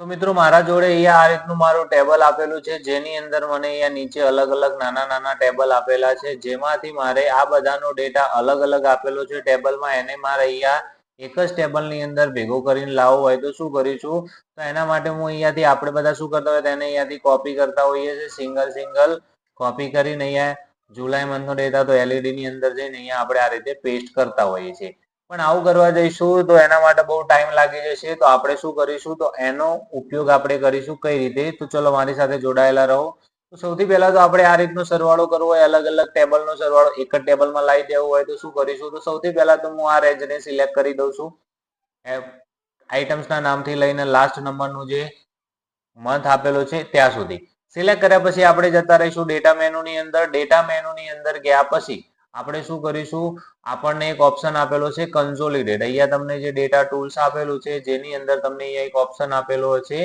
તો મિત્રો મારા જોડે અહીંયા આ રીતનું મારું ટેબલ આપેલું છે, જેની અંદર મને અહીંયા નીચે અલગ અલગ નાના નાના ટેબલ આપેલા છે, જેમાંથી મારે આ બધાનો ડેટા અલગ અલગ આપેલો છે ટેબલમાં. એને મારે અહીંયા એક જ ટેબલની અંદર ભેગો કરીને લાવવો હોય તો શું કરીશું, તો એના માટે હું અહીંયાથી આપણે બધા શું કરતા હોય તેને અહીંયાથી કોપી કરતા હોઈએ છીએ, સિંગલ કોપી કરીને અહીંયા જુલાઈ મંથનો ડેટા તો એલઈડી ની અંદર જઈને અહીંયા આપણે આ રીતે પેસ્ટ કરતા હોઈએ છીએ. પણ આવું કરવા જઈશું તો એના માટે બહુ ટાઈમ લાગી જશે. તો આપણે શું કરીશું, તો એનો ઉપયોગ આપણે કરીશું કઈ રીતે, તો ચલો મારી સાથે જોડાયેલા રહો. તો સૌથી પહેલા તો આપણે આ રીતનો સરવાળો કરવો હોય, અલગ અલગ ટેબલનો સરવાળો એક જ ટેબલમાં લાવી દેવો હોય તો શું કરીશું, તો સૌથી પહેલા તો હું આ રેન્જને સિલેક્ટ કરી દઉં છું. આઇટમ્સના નામથી લઈને લાસ્ટ નંબરનું જે મંથ આપેલો છે ત્યાં સુધી સિલેક્ટ કર્યા પછી આપણે જતા રહીશું ડેટા મેનુની અંદર. ડેટા મેનુની અંદર ગયા પછી આપણે શું કરીશું, આપણને એક ઓપ્શન આપેલો છે કન્સોલિડેટ. અહીંયા તમને જે ડેટા ટૂલ્સ આપેલું છે જેની અંદર તમને અહીંયા એક ઓપ્શન આપેલો છે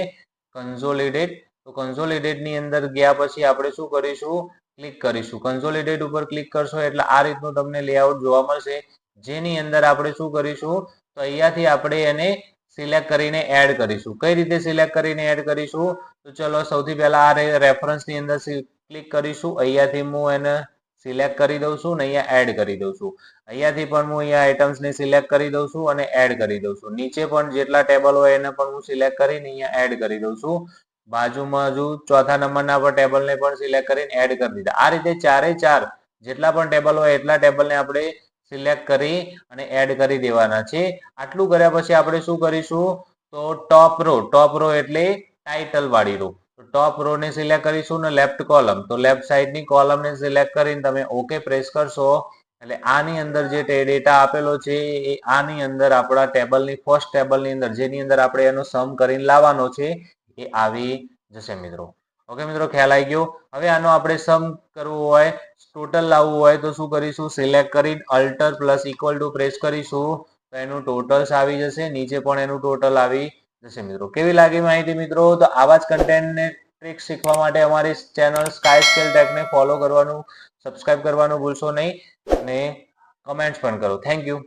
કન્સોલિડેટ. તો કન્સોલિડેટ ની અંદર ગયા પછી આપણે શું કરીશું, ક્લિક કરીશું. કન્સોલિડેટ ઉપર ક્લિક કરશો એટલે આ રીતનું તમને લેઆઉટ જોવા મળશે, જેની અંદર આપણે શું કરીશું, તો અહીંયાથી આપણે એને સિલેક્ટ કરીને એડ કરીશું. કઈ રીતે સિલેક્ટ કરીને એડ કરીશું, તો ચલો સૌથી પહેલા આ રેફરન્સ ની અંદર ક્લિક કરીશું. અહીંયાથી હું એને સિલેક્ટ કરી દઉં છું ને અહીંયા એડ કરી દઉં છું. અહીંયાથી પણ હું અહીંયા આઇટમ્સને સિલેક્ટ કરી દઉં છું અને એડ કરી દઉં છું. નીચે પણ જેટલા ટેબલ હોય એને પણ હું સિલેક્ટ કરીને અહીંયા એડ કરી દઉં છું. બાજુમાં હજુ ચોથા નંબરના પર ટેબલને પણ સિલેક્ટ કરીને એડ કરી દીધા. આ રીતે ચારે ચાર જેટલા પણ ટેબલ હોય એટલા ટેબલને આપણે સિલેક્ટ કરી અને એડ કરી દેવાના છે. આટલું કર્યા પછી આપણે શું કરીશું, તો ટોપ રો એટલે ટાઇટલ વાળી રો, ટોપ રો ને સિલેક્ટ કરીશું ને લેફ્ટ કોલમ, તો લેફ્ટ સાઈડની કોલમને સિલેક્ટ કરીને તમે ઓકે પ્રેસ કરશો એટલે આની અંદર જે ડેટા આપેલો છે એ આની અંદર આપણા ટેબલની ફર્સ્ટ ટેબલની અંદર જેની અંદર આપણે એનો સમ કરીને લાવવાનો છે એ આવી જશે મિત્રો. ઓકે મિત્રો, ખ્યાલ આવી ગયો. હવે આનો આપણે સમ કરવું હોય, ટોટલ લાવવું હોય તો શું કરીશું, સિલેક્ટ કરીને alter plus equal to press કરીશું તો એનું ટોટલ્સ આવી જશે. નીચે પણ એનું ટોટલ આવી જશે મિત્રો. કેવી લાગી માહિતી મિત્રો? તો આવા જ કન્ટેન્ટને ટ્રિક શીખવા માટે અમારી ચેનલ સ્કાય સ્કેલ ટેકને ફોલો કરવાનું, સબસ્ક્રાઇબ કરવાનું ભૂલશો નહીં અને કમેન્ટ્સ પણ કરો. Thank you.